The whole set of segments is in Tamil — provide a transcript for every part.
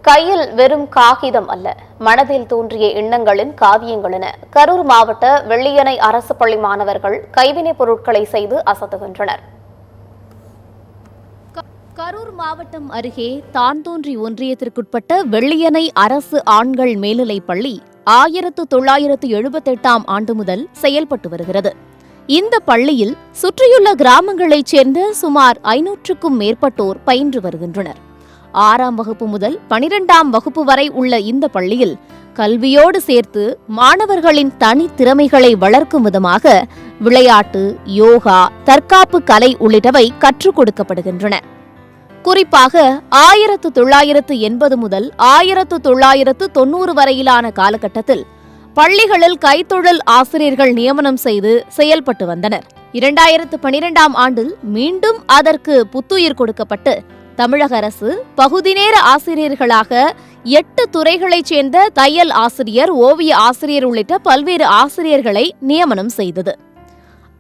கையில் வெறும் காகிதம் அல்ல, மனதில் தோன்றிய எண்ணங்களின் காவியங்கள் என கரூர் மாவட்ட வெள்ளியணை அரசு பள்ளி மாணவர்கள் கைவினைப் பொருட்களை செய்து அசத்துகின்றனர். கரூர் மாவட்டம் அருகே தான்தோன்றி ஒன்றியத்திற்குட்பட்ட வெள்ளியணை அரசு ஆண்கள் மேல்நிலைப் பள்ளி 1978ஆம் ஆண்டு முதல் செயல்பட்டு வருகிறது. இந்த பள்ளியில் சுற்றியுள்ள கிராமங்களைச் சேர்ந்த சுமார் 500க்கும் மேற்பட்டோர் பயின்று வருகின்றனர். 6ஆம் வகுப்பு முதல் 12ஆம் வகுப்பு வரை உள்ள இந்த பள்ளியில் கல்வியோடு சேர்த்து மாணவர்களின் தனித்திறமைகளை வளர்க்கும் விதமாக விளையாட்டு, யோகா, தற்காப்பு கலை உள்ளிட்டவை கற்றுக் கொடுக்கப்படுகின்றன. குறிப்பாக 1980 முதல் 1990 வரையிலான காலகட்டத்தில் பள்ளிகளில் கைத்தொழில் ஆசிரியர்கள் நியமனம் செய்து செயல்பட்டு வந்தனர். 2012ஆம் ஆண்டில் மீண்டும் அதற்கு புத்துயிர் கொடுக்கப்பட்டு தமிழக அரசு பகுதி நேர ஆசிரியர்களாக 8 துறைகளைச் சேர்ந்த தையல் ஆசிரியர், ஓவிய ஆசிரியர் உள்ளிட்ட பல்வேறு ஆசிரியர்களை நியமனம் செய்தது.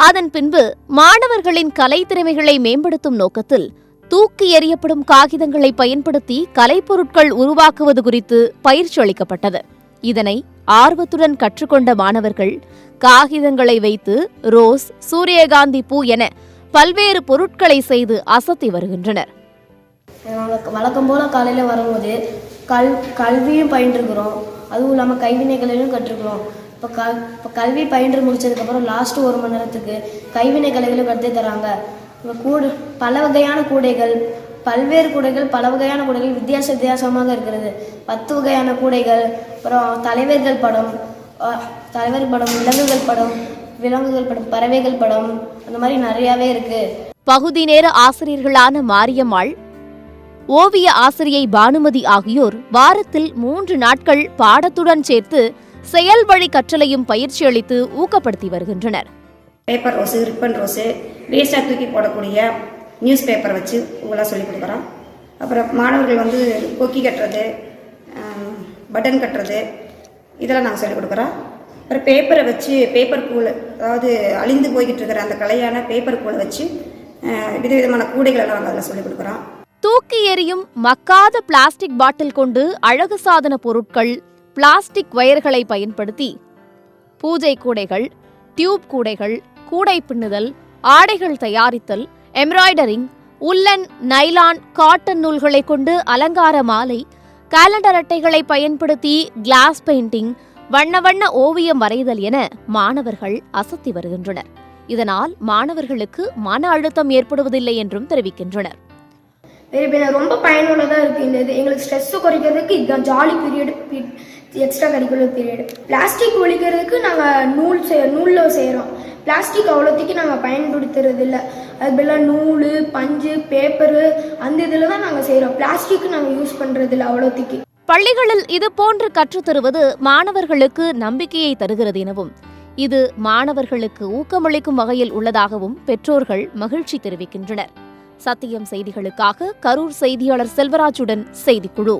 அதன் பின்பு மாணவர்களின் கலைத்திறமைகளை மேம்படுத்தும் நோக்கத்தில் தூக்கி எறியப்படும் காகிதங்களை பயன்படுத்தி கலைப்பொருட்கள் உருவாக்குவது குறித்து பயிற்சி அளிக்கப்பட்டது. இதனை ஆர்வத்துடன் கற்றுக்கொண்ட மாணவர்கள் காகிதங்களை வைத்து ரோஸ், சூரியகாந்தி பூ என பல்வேறு பொருட்களை செய்து அசத்தி வருகின்றனர். வழக்கம் போல காலையில் வரும்போது கல்வியும் பயின்றுக்கிறோம், அதுவும் இல்லாமல் கைவினைகளையும் கற்றுக்கிறோம். இப்போ கல்வி பயின்று முடிச்சதுக்கப்புறம் லாஸ்ட்டு 1 மணி நேரத்துக்கு கைவினை கலைகளும் கற்று தராங்க. பல வகையான கூடைகள், பல்வேறு கூடைகள், பல வகையான கூடைகள் வித்தியாசமாக இருக்கிறது. 10 வகையான கூடைகள், அப்புறம் தலைவர்கள் படம், விலங்குகள் படம், பறவைகள் படம், அந்த மாதிரி நிறையாவே இருக்கு. பகுதி நேர ஆசிரியர்களான மாரியம்மாள், ஓவிய ஆசிரியை பானுமதி ஆகியோர் வாரத்தில் 3 நாட்கள் பாடத்துடன் சேர்த்து செயல் வழி கற்றலையும் பயிற்சி அளித்து ஊக்கப்படுத்தி வருகின்றனர். பேப்பர் ரோஸு, ரிப்பன் ரோஸு, வேஸ்டாக தூக்கி போடக்கூடிய நியூஸ் பேப்பரை வச்சு உங்களாம் சொல்லிக் கொடுக்குறோம். அப்புறம் மாணவர்கள் வந்து கொக்கி கட்டுறது, பட்டன் கட்டுறது, இதெல்லாம் நாங்கள் சொல்லிக் கொடுக்குறோம். அப்புறம் பேப்பரை வச்சு பேப்பர் கூழ், அதாவது அழிந்து போய்கிட்டு இருக்கிற அந்த கலையான பேப்பர் கூழை வச்சு விதவிதமான கூடைகளெல்லாம் நாங்கள் அதில் சொல்லிக் கொடுக்குறோம். தூக்கி எறியும் மக்காத பிளாஸ்டிக் பாட்டில் கொண்டு அழகு சாதன பொருட்கள், பிளாஸ்டிக் வயர்களை பயன்படுத்தி பூஜை கூடைகள், டியூப் கூடைகள், கூடை பின்னுதல், ஆடைகள் தயாரித்தல், எம்ப்ராய்டரிங், உல்லன், நைலான், காட்டன் நூல்களை கொண்டு அலங்கார மாலை, காலண்டர் அட்டைகளை பயன்படுத்தி கிளாஸ் பெயிண்டிங், வண்ண வண்ண ஓவியம் வரைதல் என மாணவர்கள் அசத்தி வருகின்றனர். இதனால் மாணவர்களுக்கு மன அழுத்தம் ஏற்படுவதில்லை என்றும் தெரிவிக்கின்றனர். ரொம்ப பயனுள்ளதாக இருக்குது. இந்த எங்களுக்கு ஸ்ட்ரெஸ்ஸை குறைக்கிறதுக்கு இதுதான் jolly period, extra curricular period. Plastic ஒழிக்கிறதுக்கு நாங்கள் நூலில் செய்கிறோம். பிளாஸ்டிக் அவ்வளோத்துக்கு நாங்கள் பயன்படுத்துறது இல்லை. அது பதிலாக நூல், பஞ்சு, பேப்பரு, அந்த இதில் தான் நாங்கள் செய்கிறோம். பிளாஸ்டிக் நாங்கள் யூஸ் பண்ணுறதில்ல அவ்வளோத்துக்கு. பள்ளிகளில் இது போன்று கற்றுத்தருவது மாணவர்களுக்கு நம்பிக்கையை தருகிறது எனவும், இது மாணவர்களுக்கு ஊக்கமளிக்கும் வகையில் உள்ளதாகவும் பெற்றோர்கள் மகிழ்ச்சி தெரிவிக்கின்றனர். சத்தியம் செய்திகளுக்காக கரூர் செய்தியாளர் செல்வராஜுடன் செய்திக்குழு.